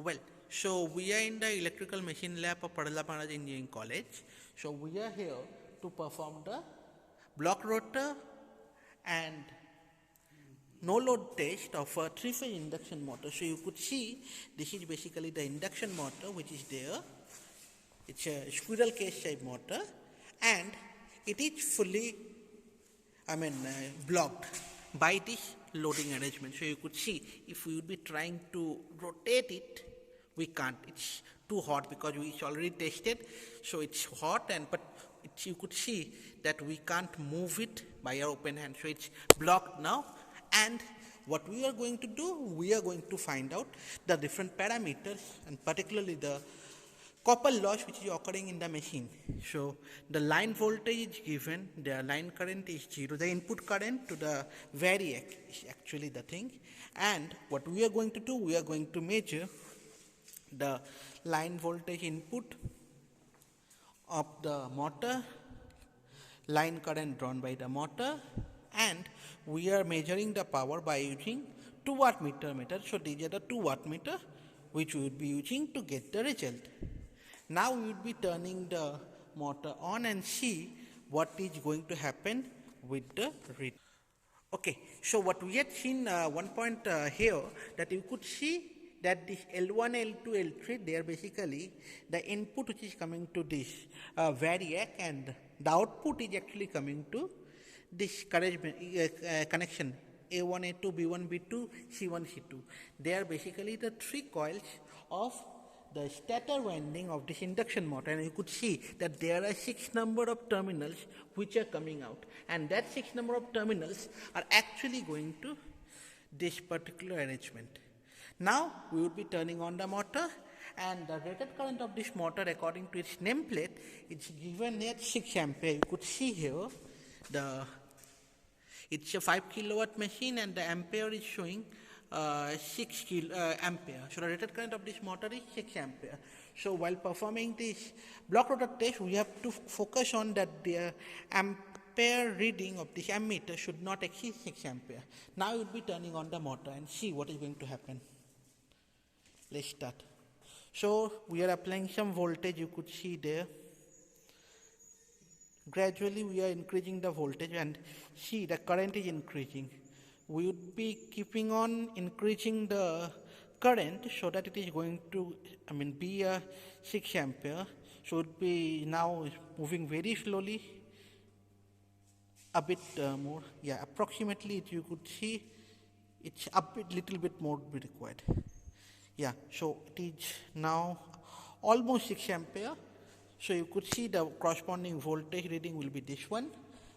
Well, so we are in the electrical machine lab of Padala Maharaj Engineering College. So we are here to perform the block rotor and no load test of a 3-phase induction motor. So you could see this is basically the induction motor which is there. It's a squirrel cage type motor and it is fully blocked by this loading arrangement. So you could see if we would be trying to rotate it, we can't. It's too hot because it's already tested. So it's hot but you could see that we can't move it by our open hand. So it's blocked now. And what we are going to do, we are going to find out the different parameters and particularly the copper loss which is occurring in the machine. So the line voltage is given, the line current is 0, the input current to the variac is actually the thing. And what we are going to do, we are going to measure the line voltage input of the motor, line current drawn by the motor, and we are measuring the power by using 2 wattmeter meter. So these are the 2 wattmeter which we would be using to get the result. Now we would be turning the motor on and see what is going to happen with the read. Okay, so what we had seen one point here, that you could see that this L1, L2, L3, they are basically the input which is coming to this variac, and the output is actually coming to this connection A1, A2, B1, B2, C1, C2. They are basically the 3 coils of the stator winding of this induction motor, and you could see that there are 6 number of terminals which are coming out, and that 6 number of terminals are actually going to this particular arrangement. Now we would be turning on the motor, and the rated current of this motor according to its nameplate is given at 6 ampere. You could see here it's a 5 kilowatt machine and the ampere is showing 6 ampere. So the rated current of this motor is 6 ampere. So while performing this block rotor test, we have to focus on that the ampere reading of this ammeter should not exceed 6 ampere. Now we will be turning on the motor and see what is going to happen. Let's start. So we are applying some voltage, you could see there. Gradually we are increasing the voltage and see the current is increasing. We would be keeping on increasing the current so that it is going to be a 6 ampere. So it would be now moving very slowly, a bit more. Yeah, approximately you could see it's a little bit more be required. Yeah, so it is now almost 6 ampere. So you could see the corresponding voltage reading will be this one,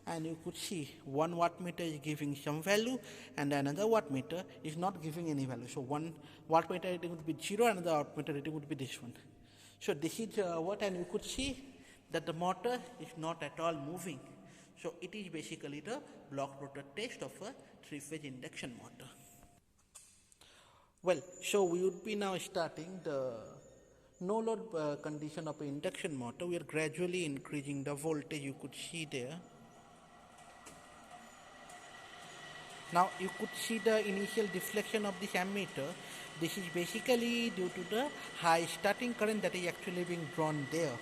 and you could see one wattmeter is giving some value and another wattmeter is not giving any value. So one wattmeter reading would be 0, another wattmeter reading would be this one. So this is what, and you could see that the motor is not at all moving. So it is basically the block rotor test of a 3-phase induction motor. Well, so we would be now starting the no load condition of an induction motor. We are gradually increasing the voltage, you could see there. Now you could see the initial deflection of this ammeter. This is basically due to the high starting current that is actually being drawn there.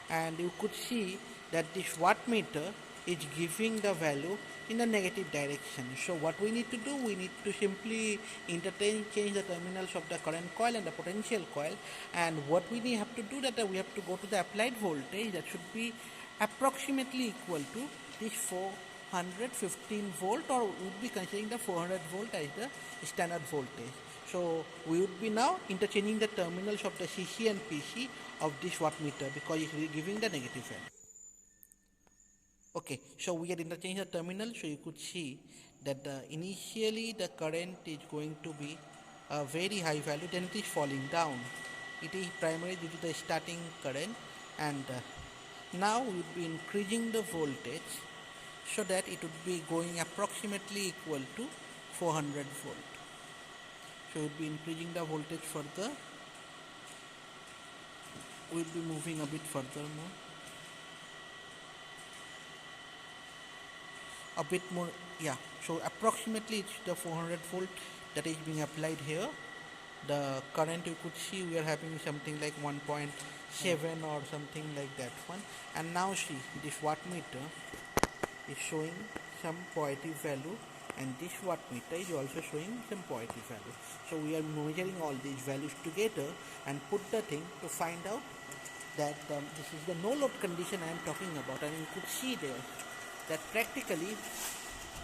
And you could see that this wattmeter is giving the value in the negative direction. So what we need to do, we need to simply change the terminals of the current coil and the potential coil. And what we have to do, that we have to go to the applied voltage that should be approximately equal to this 415 volt, or we would be considering the 400 volt as the standard voltage. So we would be now interchanging the terminals of the CC and PC of this wattmeter because it is giving the negative value. Okay, so we had interchanged the terminal, so you could see that initially the current is going to be a very high value, then it is falling down. It is primarily due to the starting current, and now we would be increasing the voltage so that it would be going approximately equal to 400 volt. So we would be increasing the voltage further. We will be moving a bit further more. A bit more, yeah. So approximately it's the 400 volt that is being applied here. The current you could see we are having something like 1.7 or something like that one. And now see, this wattmeter is showing some positive value, and this wattmeter is also showing some positive value. So we are measuring all these values together and put the thing to find out that this is the no load condition I am talking about. And you could see there that practically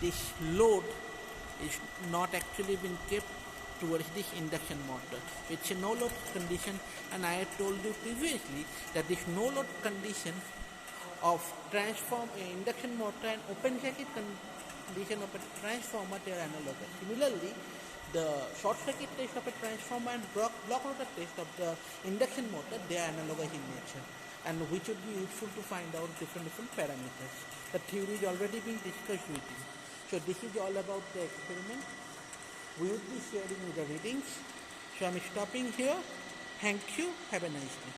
this load is not actually been kept towards this induction motor. It's a no load condition, and I have told you previously that this no load condition of induction motor and open circuit condition of a transformer, they are analogous. Similarly, the short circuit test of a transformer and block rotor test of the induction motor, they are analogous in nature, and which would be useful to find out different parameters. The theory is already being discussed with you. So this is all about the experiment. We would be sharing the readings. So I'm stopping here. Thank you. Have a nice day.